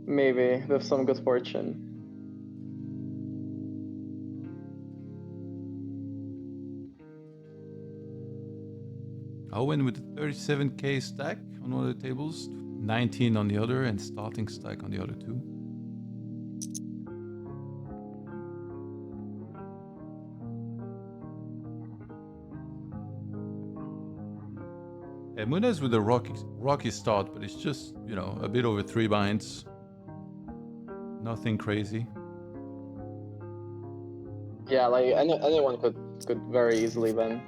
Maybe with some good fortune. Owen with the 37k stack on one of the tables, 19 on the other, and starting stack on the other two. Munez with a rocky start, but it's just, you know, a bit over 3 binds. Nothing crazy. Yeah, like anyone could very easily win.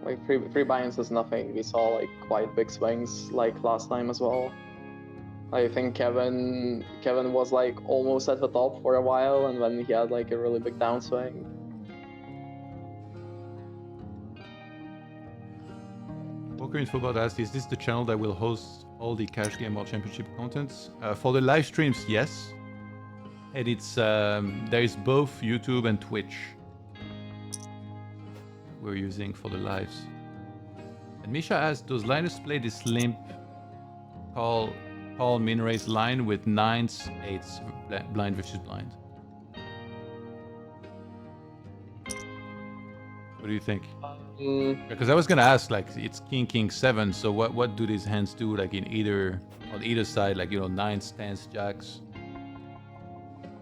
Like three buy-ins is nothing. We saw like quite big swings like last time as well. I think Kevin was like almost at the top for a while, and then he had like a really big downswing. Poker Info Bot asked, is this the channel that will host all the Cash Game World Championship contents? For the live streams, yes. And it's there is both YouTube and Twitch we're using for the lives. And Misha asked, does Linus play this limp call min raise line with 9s, 8s, blind versus blind? What do you think? Because I was gonna ask, like, it's king 7, so what do these hands do, like on either side, like, you know, 9s, 10s, jacks?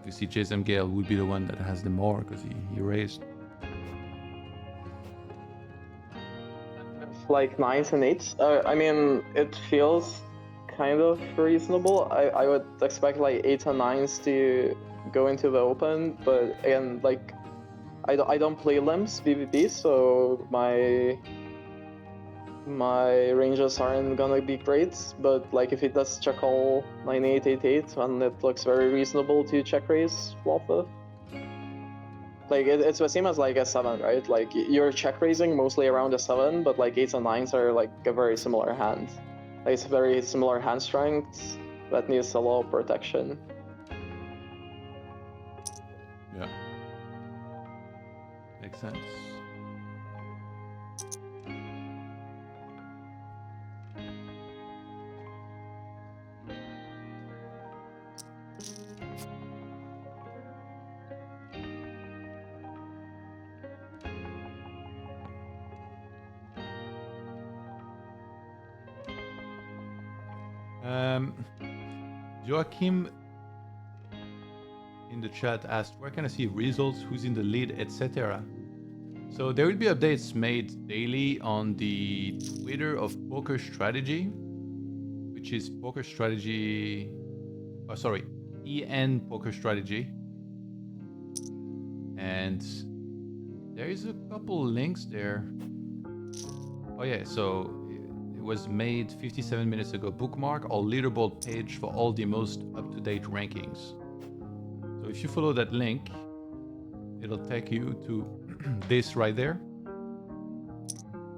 You see, JasamGale would be the one that has the more because he raised. Like 9s and 8s. I mean, it feels kind of reasonable. I would expect like 8s and 9s to go into the open, but again, like I don't play limps PvP, so my ranges aren't gonna be great. But like if it does check call 9-8, 8-8, and it looks very reasonable to check raise flop with. Like it's the same as like a 7, right? Like you're check raising mostly around a 7, but like 8s and 9s are like a very similar hand. Like it's a very similar hand strength that needs a lot of protection. Yeah. Makes sense. Joachim in the chat asked, where can I see results, who's in the lead, etc. So there will be updates made daily on the Twitter of Poker Strategy, which is Poker Strategy, EN Poker Strategy. And there is a couple links there. Oh yeah, so it was made 57 minutes ago. Bookmark our leaderboard page for all the most up-to-date rankings. So if you follow that link, it'll take you to this right there,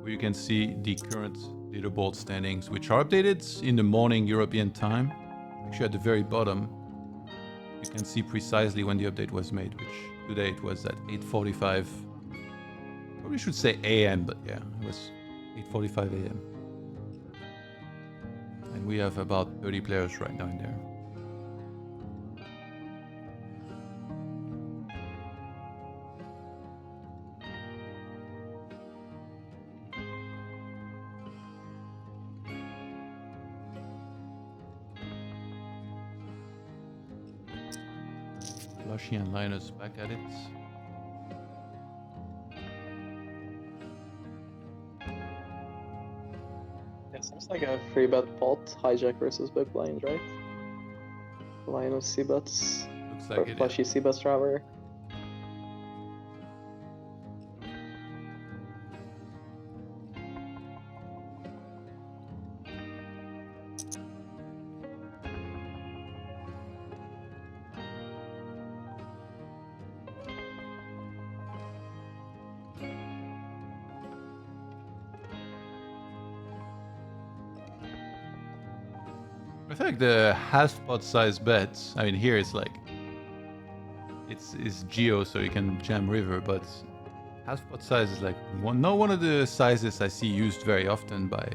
where you can see the current leaderboard standings, which are updated in the morning European time. Actually, at the very bottom, you can see precisely when the update was made, which today it was at 8:45. Probably should say AM, but yeah, it was 8:45 AM. And we have about 30 players right now in there. Flushy and Linus back at it. It seems like a 3-bet pot, hijack versus big blind, right? Linus c-bets. Looks like it. Flushy c-bets rather. I feel like the half pot size bets, I mean here it's like, it's geo so you can jam river, but half pot size is like one of the sizes I see used very often by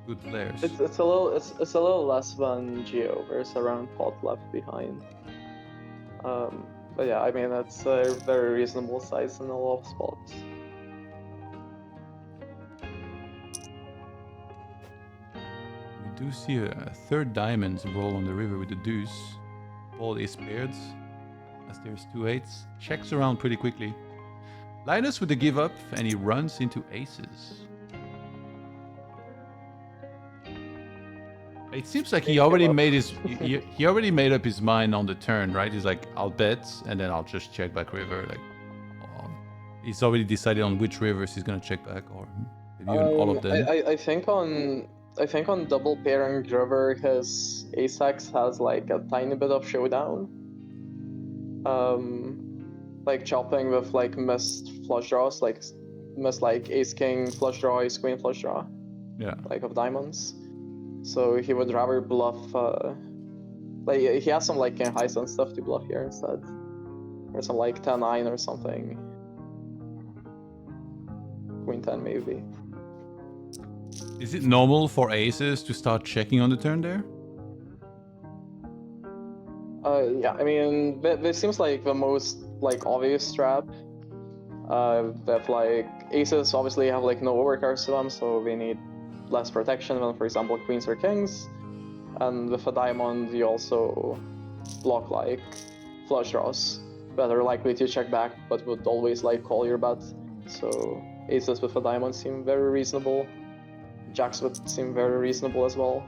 good players. It's a little less than Geo. There's around pot left behind. But yeah, I mean it's a very reasonable size in a lot of spots. We do see a third diamond roll on the river with the deuce. Ball is paired, as there's 2 8s. Checks around pretty quickly. Linus with the give up, and he runs into aces. It seems like he already made his he already made up his mind on the turn, right? He's like, I'll bet, and then I'll just check back river. Like, he's already decided on which rivers he's gonna check back, or maybe even all of them. I think on double pairing river, his ace-x has like a tiny bit of showdown. Like chopping with like missed flush draws, like missed like ace king flush draw, ace queen flush draw. Yeah. Like of diamonds. So he would rather bluff. Like he has some like king highs and stuff to bluff here instead, or some like 10-9 or something. Queen 10 maybe. Is it normal for aces to start checking on the turn there? Yeah, I mean, this seems like the most like obvious trap. That like aces obviously have like no overcards to them, so they need less protection than, for example, queens or kings. And with a diamond, you also block like flush draws that are likely to check back, but would always like call your bet. So aces with a diamond seem very reasonable. Jacks would seem very reasonable as well.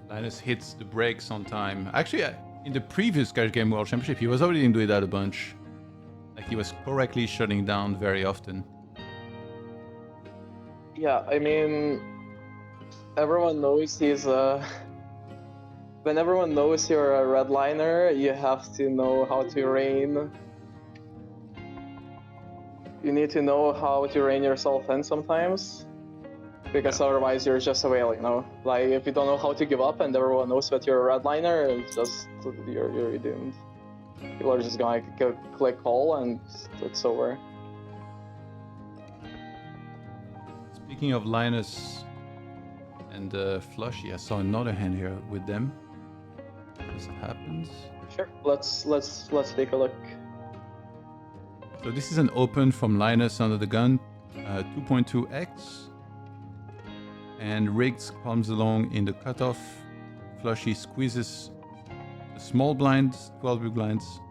Linus hits the brakes on time. Actually, in the previous Cash Game World Championship, he was already doing that a bunch. Like, he was correctly shutting down very often. Yeah, I mean, everyone knows he's when everyone knows you're a redliner, you have to know how to rein. You need to know how to rein yourself in sometimes. Because otherwise you're just a whale, you know? Like, if you don't know how to give up and everyone knows that you're a redliner, it's just, you're doomed. People are just gonna click call and it's over. Speaking of Linus and Flushy, I saw another hand here with them. This happens. Sure, let's take a look. So this is an open from Linus under the gun, 2.2x. And Rigged comes along in the cutoff. Flushy squeezes the small blinds, 12 big blinds.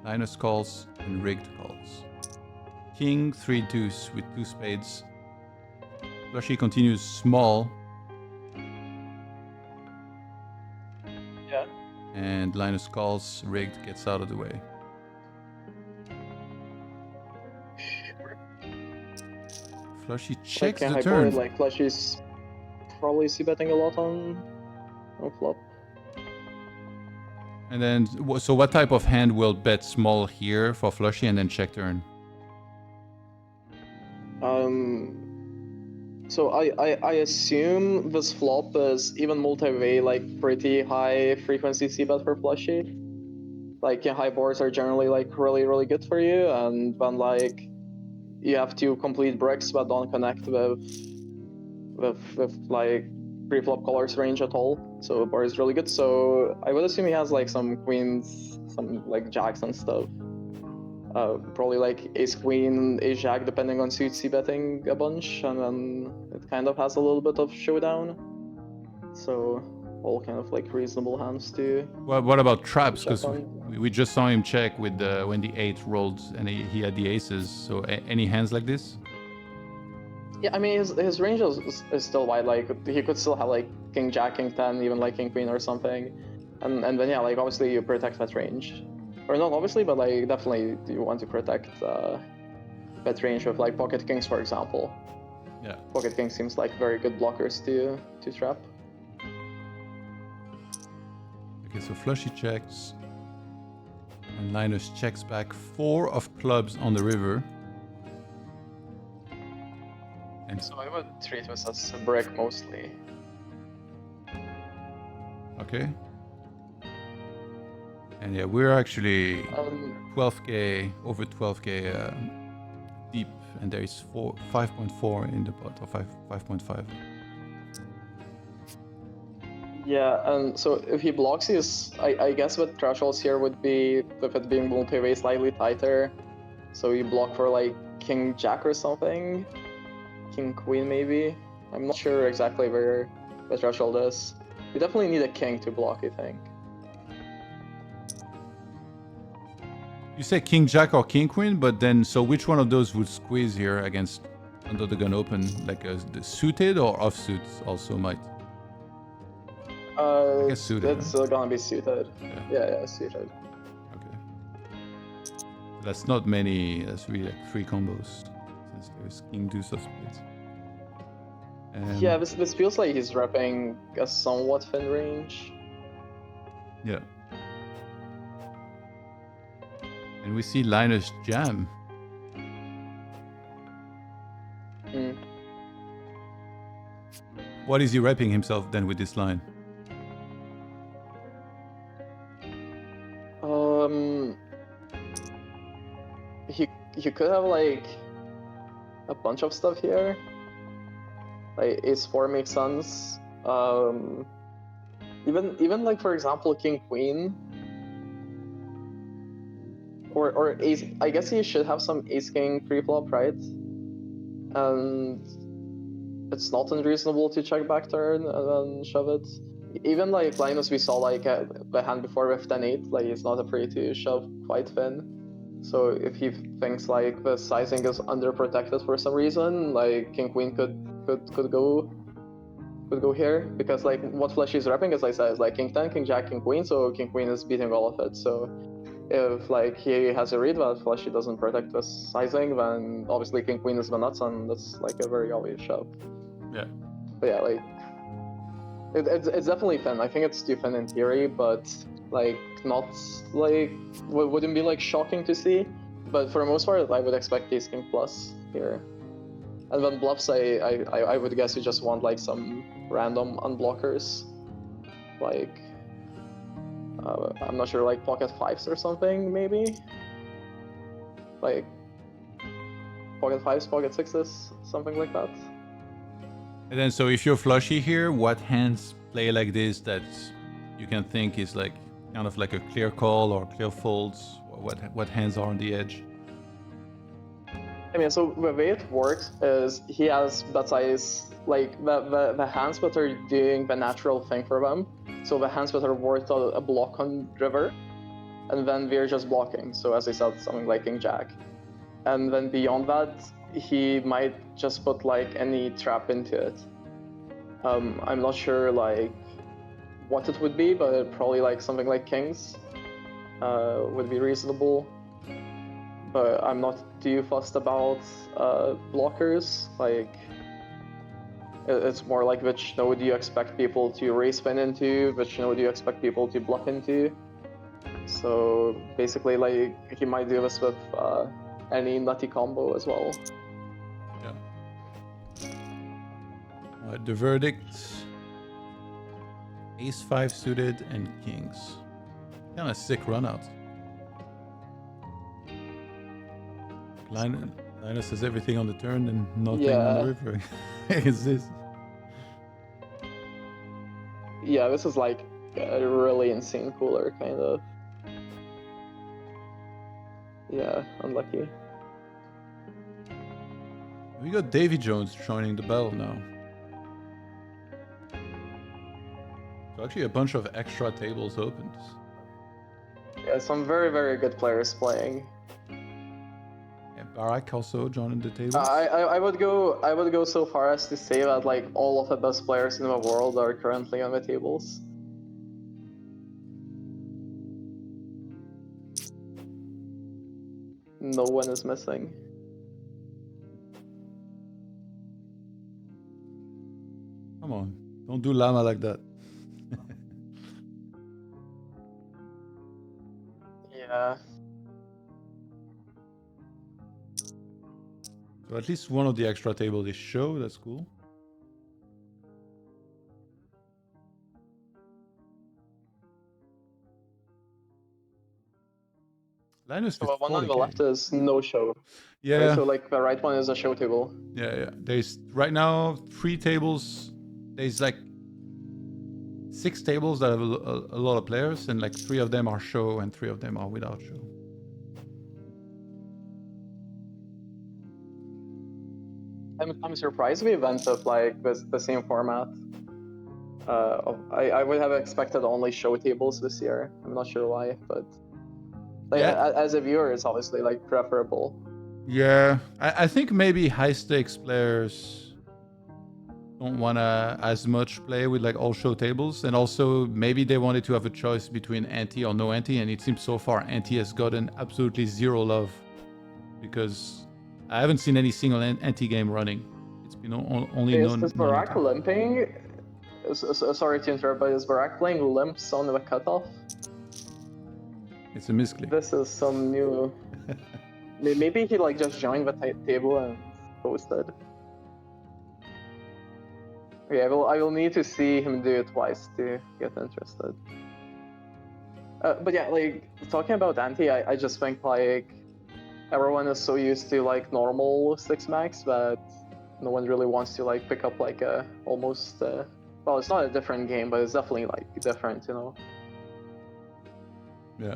Linus calls and Rigged calls. King, 3 deuce with 2 spades. Flushy continues small. Yeah. And Linus calls, Rigged gets out of the way. Flushy checks the turn. Like Flushy's probably c-betting a lot on flop. And then, so what type of hand will bet small here for Flushy and then check turn? So I assume this flop is even multi-way, like pretty high frequency c-bet for Flushy. Like high boards are generally like really good for you, and then like you have to complete bricks that don't connect with like pre-flop colors range at all. So the board is really good. So I would assume he has like some queens, some like jacks and stuff. Probably like ace queen, ace jack, depending on suit c-betting a bunch, and then it kind of has a little bit of showdown. So all kind of like reasonable hands to. Well, what about traps? Because we just saw him check with when the 8 rolled and he had the aces. So any hands like this? Yeah, I mean his range is still wide. Like he could still have like king jack, king 10, even like king queen or something, and then yeah, like obviously you protect that range, or not obviously, but like definitely you want to protect that range with like pocket kings, for example. Yeah. Pocket kings seems like very good blockers to trap. Okay, so Flushy checks. And Linus checks back 4 of clubs on the river. And so I would treat this as a brick mostly. Okay. And yeah, we're actually 12k, over 12k deep, and there is 5.4 in the pot, or 5.5. Yeah, and so if he blocks his, I guess what thresholds here would be with it being multi-way slightly tighter. So you block for like King Jack or something, King Queen maybe. I'm not sure exactly where the threshold is. You definitely need a king to block, I think. You say King Jack or King Queen, but then so which one of those would squeeze here against under the gun open, like the suited or offsuits also might? I guess suited. It's still gonna be suited. Yeah, suited. Okay. So that's not many. That's really like 3 combos since there's King Deuce of Spades. Yeah, this feels like he's repping a somewhat thin range. Yeah. And we see Linus jam. What is he repping himself then with this line? He could have like a bunch of stuff here. Like Ace-4 makes sense. Even like for example King Queen. Or Ace. I guess he should have some Ace King pre-flop, right? And it's not unreasonable to check back turn and then shove it. Even like Linus, we saw like the hand before with 10-8, like he's not afraid to shove quite thin. So if he thinks like the sizing is underprotected for some reason, like King Queen could go here, because like what Flushie is repping, as I said, is like King 10, King Jack, King Queen, so King Queen is beating all of it. So if like he has a read that Flushie doesn't protect the sizing, then obviously King Queen is the nuts, and that's like a very obvious shove. Yeah. But yeah, like it's definitely thin. I think it's too thin in theory, but like not like wouldn't be like shocking to see. But for the most part, I would expect Ace King plus here. And then bluffs, I would guess you just want like some random unblockers, like I'm not sure, like pocket 5s or something maybe, like pocket 5s, pocket 6s, something like that. And then so if you're Flushie here, what hands play like this that you can think is like kind of like a clear call or clear folds? What hands are on the edge? I mean, so the way it works is he has bet size, like the hands that are doing the natural thing for them. So the hands that are worth a block on river, and then we're just blocking. So as I said, something like King Jack. And then beyond that, he might just put like any trap into it. I'm not sure like what it would be, but probably like something like Kings would be reasonable. But I'm not too fussed about blockers. Like it's more like which node do you expect people to raise spin into, which node do you expect people to bluff into. So basically, like he might do this with any nutty combo as well. Yeah. The verdict: Ace-5 suited and Kings. Kind of sick runout. Linus has everything on the turn and nothing on the river. Is this? Yeah, this is like a really insane cooler, kind of. Yeah, unlucky. We got DavyJones joining the battle now. So actually a bunch of extra tables opened. Yeah, some very, very good players playing. Yeah, Barak also joining the table. I would go so far as to say that like all of the best players in the world are currently on the tables. No one is missing. Come on, don't do llama like that. Yeah. So at least one of the extra tables is show, that's cool. Linus So did the one on the 40K. left is no show. Yeah. Right? So like the right one is a show table. Yeah. There's right now 3 tables. There's like 6 tables that have a lot of players, and like 3 of them are show and 3 of them are without show. I'm surprised we went with like the same format. I would have expected only show tables this year. I'm not sure why, but like, Yeah. as a viewer, it's obviously like preferable. Yeah, I think maybe high stakes players don't want to as much play with like all show tables, and also maybe they wanted to have a choice between anti or no anti, and it seems so far anti has gotten absolutely zero love because I haven't seen any single anti game running. It's been only Is Barak non-anti. limping? Sorry to interrupt, but is Barak playing limps on the cutoff? It's a misclick. This is some new. Maybe he like just joined the table and posted. Okay, I will need to see him do it twice to get interested. But yeah, like talking about anti, I just think like everyone is so used to like normal 6 max that no one really wants to like pick up like a almost well, it's not a different game, but it's definitely like different, you know. Yeah.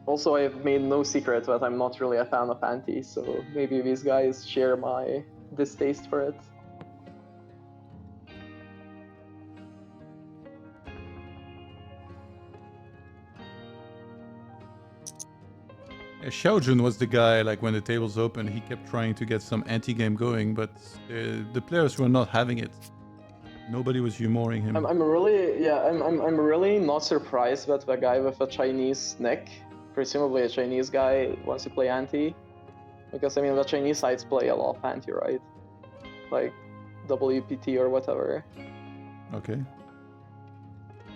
Also, I've made no secret that I'm not really a fan of anti, so maybe these guys share my distaste for it. Xiaojun was the guy, like when the tables opened, he kept trying to get some anti-game going, but the players were not having it. Nobody was humoring him. I'm really not surprised that the guy with a Chinese nick, presumably a Chinese guy, wants to play anti, because I mean the Chinese sites play a lot of anti, right? Like WPT or whatever. Okay.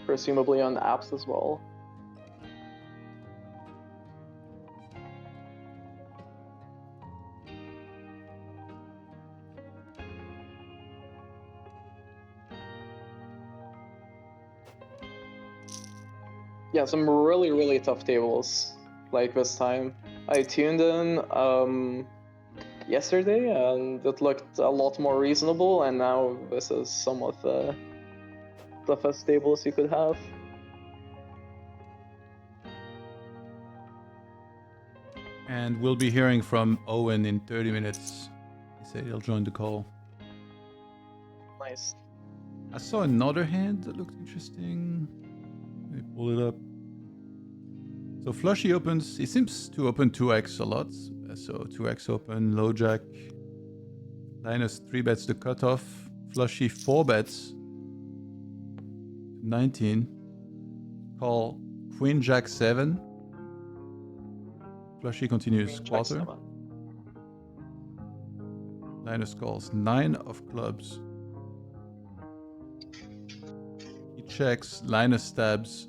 Presumably on apps as well. Yeah, some really tough tables like this time. I tuned in yesterday and it looked a lot more reasonable, and now this is some of the toughest tables you could have. And we'll be hearing from Owen in 30 minutes. He said he'll join the call. Nice. I saw another hand that looked interesting. Let me pull it up. So Flushie opens, he seems to open 2x a lot. So 2x open, low jack. Linus 3 bets the cutoff. Flushie 4 bets. 19. Call Queen Jack 7. Flushie continues quarter. Linus calls 9 of clubs. He checks, Linus stabs,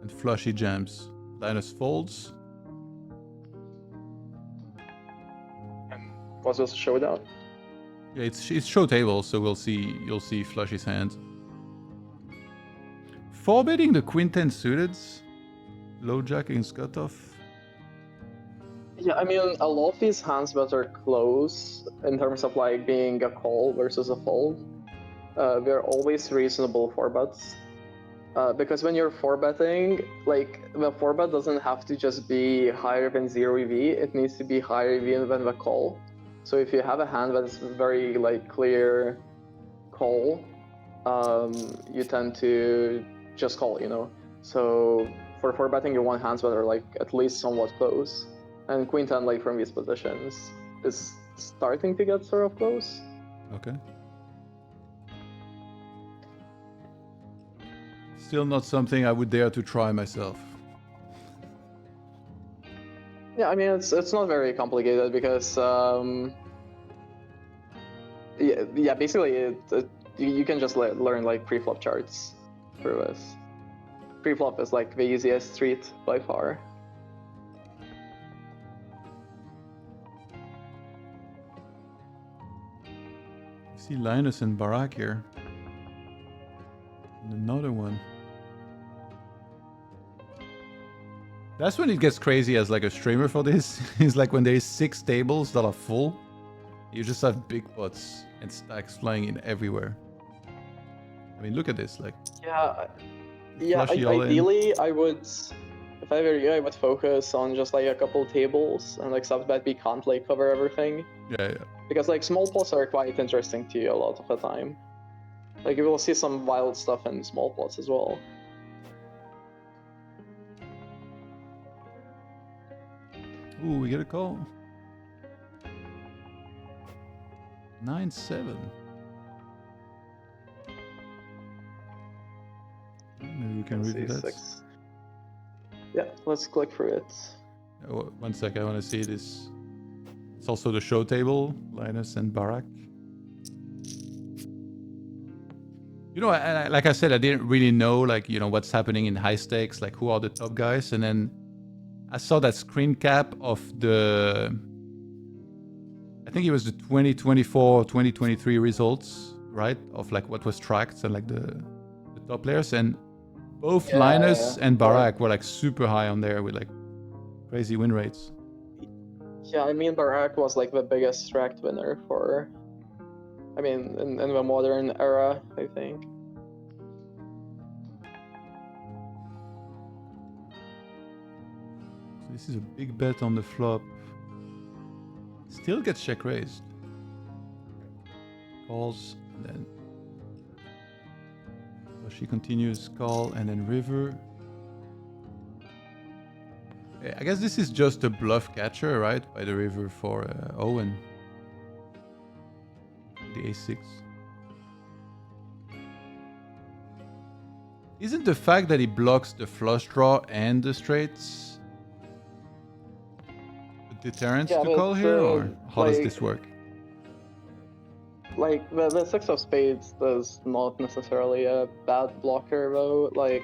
and Flushie jams. Linus folds. And was this a showdown? Yeah, it's show table, so you'll see Flushie's hand. 4 betting the Queen 10 suited. Low jack against cutoff. Yeah, I mean, a lot of these hands that are close in terms of like being a call versus a fold, they're always reasonable 4-bets. Because when you're 4-betting, like the 4-bet doesn't have to just be higher than 0 EV, it needs to be higher EV than the call. So if you have a hand that's very like clear call, you tend to just call, you know. So for 4-betting, you want hands that are like at least somewhat close. And Queen 10, like from these positions, is starting to get sort of close. Okay. Still not something I would dare to try myself. Yeah, I mean, it's not very complicated because yeah, basically you can just learn like pre-flop charts through this. Pre-flop is like the easiest treat by far. I see Linus and Barak here. And another one. That's when it gets crazy as like a streamer for this. It's like when there's 6 tables that are full, you just have big pots and stacks flying in everywhere. I mean, look at this, like. Yeah, Flushie all in. ideally I would, if I were you, I would focus on just like a couple tables and like stuff that we can't like cover everything. Yeah. Because like small pots are quite interesting to you a lot of the time. Like you will see some wild stuff in small pots as well. Ooh, we get a call. 9-7. Maybe we can read that. Yeah, let's click through it. Oh, 1 sec, I want to see this. It's also the show table, Linus and Barak. You know, like I said, I didn't really know, like, you know, what's happening in high stakes, like who are the top guys, and then I saw that screen cap of the, I think it was the 2024, 2023 results, right? Of like what was tracked and like the top players, and both Linus and Barak were like super high on there with like crazy win rates. Yeah, I mean, Barak was like the biggest tracked winner for, I mean, in the modern era, I think. So this is a big bet on the flop. Still gets check raised. Calls, and then she continues call, and then river. I guess this is just a bluff catcher, right? By the river for Owen. The A6. Isn't the fact that he blocks the flush draw and the straights a deterrent to call here, or how does this work? Like, the 6 of spades is not necessarily a bad blocker, though. Like,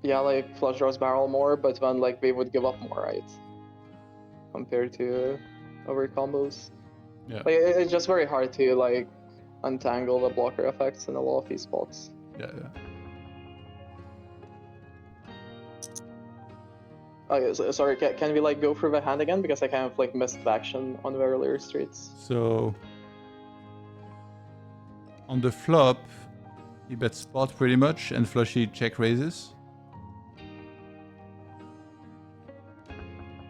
yeah, like, flush draws barrel more, but then, like, they would give up more, right? Compared to other combos. Yeah. Like, it's just very hard to, like, untangle the blocker effects in a lot of these spots. Yeah. Okay, so, sorry, can we, like, go through the hand again? Because I kind of, like, missed the action on the earlier streets. So, on the flop, he bets spot pretty much, and Flushie check raises.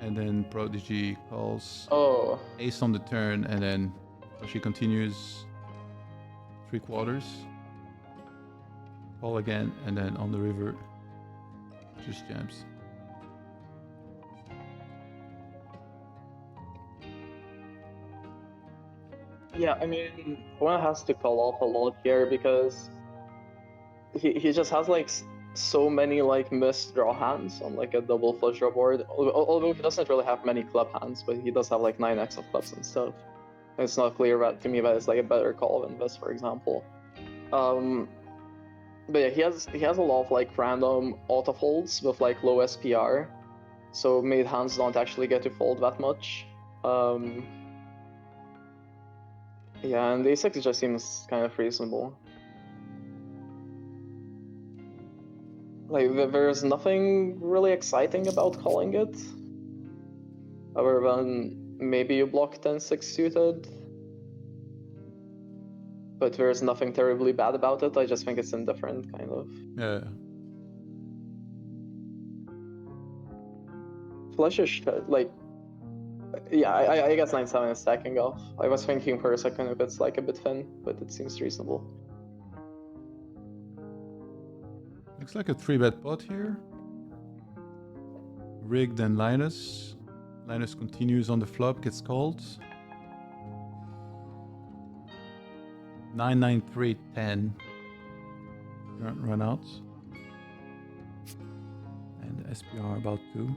And then Prodigy calls ace on the turn, and then Flushie continues 3/4. Call again, and then on the river, just jams. Yeah, I mean, one has to call off a lot here because he just has like so many like missed draw hands on like a double flush draw board. Although he doesn't really have many club hands, but he does have like 9x of clubs and stuff. And it's not clear that to me that it's like a better call than this, for example. But yeah, he has a lot of like random auto folds with like low SPR, so made hands don't actually get to fold that much. Yeah, and the A6 just seems kind of reasonable. Like, there's nothing really exciting about calling it, other than maybe you block 10-6 suited. But there's nothing terribly bad about it, I just think it's indifferent, kind of. Yeah. Flush is, like, yeah, I guess 9-7 is stacking off. I was thinking for a second if it's like a bit thin, but it seems reasonable. Looks like a 3-bet pot here. Rigged and Linus. Linus continues on the flop, gets called. 9-9-3-10. Run out. And SPR about 2.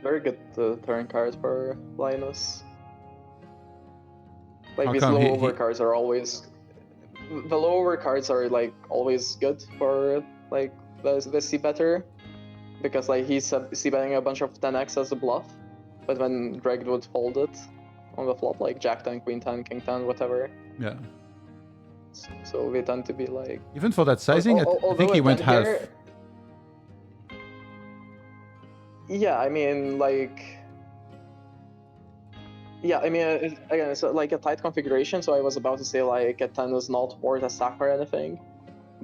Very good turn cards for Linus. Like, How these come low he- over cards are always... The low over cards are, like, always good for, like, the C-better. Because, like, he's C-betting a bunch of 10x as a bluff. But then Greg would fold it on the flop, like Jack 10, Queen 10, King 10, whatever. Yeah. so we tend to be like... Even for that sizing, I think he went half. Yeah, I mean, like... Yeah, I mean, again, it's like a tight configuration, so I was about to say like a 10 is not worth a stack or anything,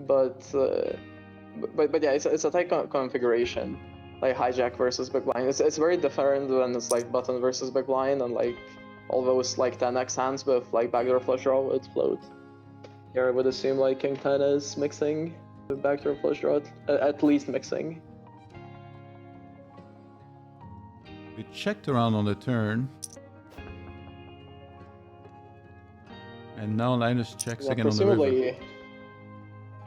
but yeah, it's a tight configuration, like hijack versus big blind. It's very different when it's like button versus big blind, and like all those like 10x hands with like backdoor flush draw would float. Here I would assume like king 10 is mixing the backdoor flush draw, at least mixing. We checked around on the turn. And now Linus checks again on the river.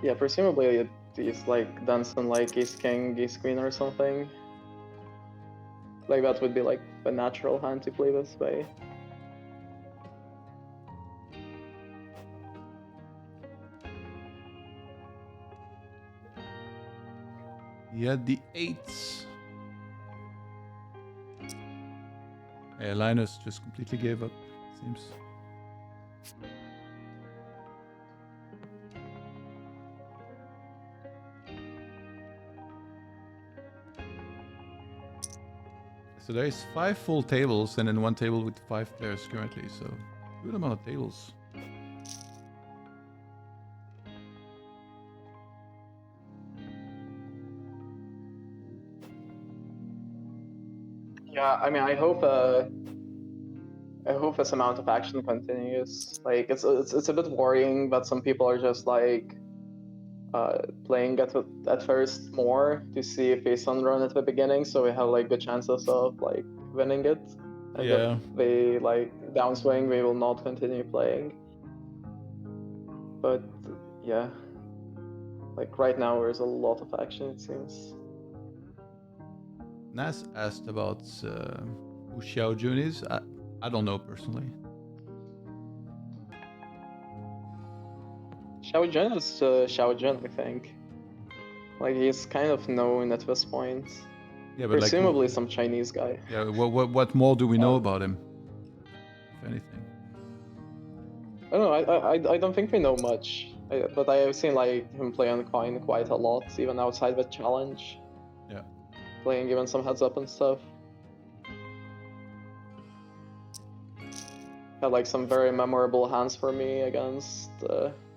Yeah, presumably he's like dancing like ace king, ace queen or something. Like that would be like a natural hand to play this way. He had the eights. Yeah, Linus just completely gave up, seems. So there is 5 full tables and then 1 table with 5 players currently, so good amount of tables. Yeah, I mean, I hope this amount of action continues. Like, it's a bit worrying that some people are just like playing at first more to see if they sunrun at the beginning, so we have like good chances of like winning it. And yeah. if they like downswing, they will not continue playing. But yeah, like right now there's a lot of action, it seems. Nas asked about who Xiaojun is. I don't know personally. Xiaojun is Xiaojun, I think. Like, he's kind of known at this point. Yeah, but presumably like, some Chinese guy. Yeah, what more do we know about him? If anything. I don't know, I don't think we know much. But I have seen like him play on Coin quite a lot, even outside the challenge. Yeah. Playing even some heads up and stuff. Had like some very memorable hands for me against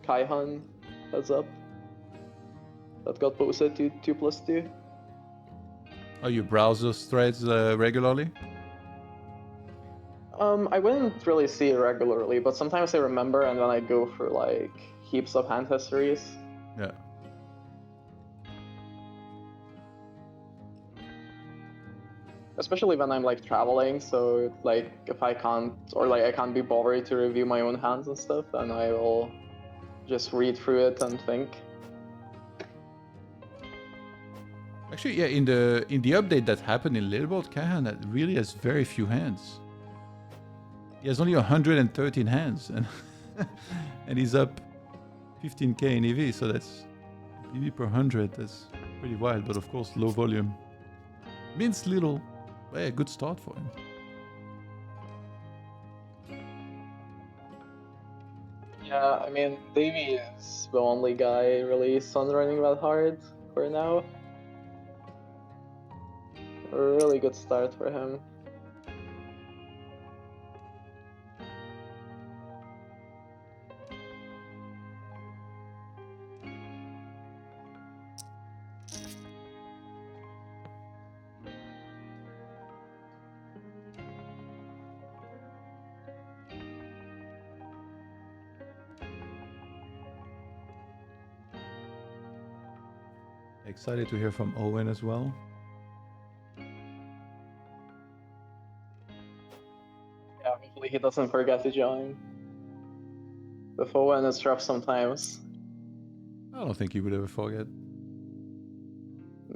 Kai-Han heads up. That got posted to 2+2. Oh, you browse those threads regularly? I wouldn't really see it regularly, but sometimes I remember and then I go through like heaps of hand histories. Yeah. Especially when I'm like traveling, so like if I can't, or like I can't be bothered to review my own hands and stuff, then I will just read through it and think. Actually, yeah, in the update that happened in Leaderboard, Kai-Han really has very few hands. He has only 113 hands, and and he's up 15k in EV, so that's EV per 100. That's pretty wild, but of course, low volume means little. But yeah, good start for him. Yeah, I mean, Davy is the only guy really sunrunning that hard for now. A really good start for him. Excited to hear from Owen as well. Yeah, hopefully he doesn't forget to join. The Owen is rough sometimes. I don't think he would ever forget.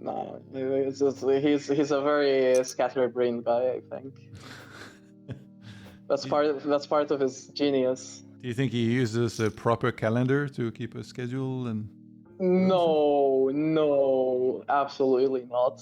No, it's just, he's a very scatterbrained guy, I think. That's part of his genius. Do you think he uses a proper calendar to keep a schedule and? No, absolutely not.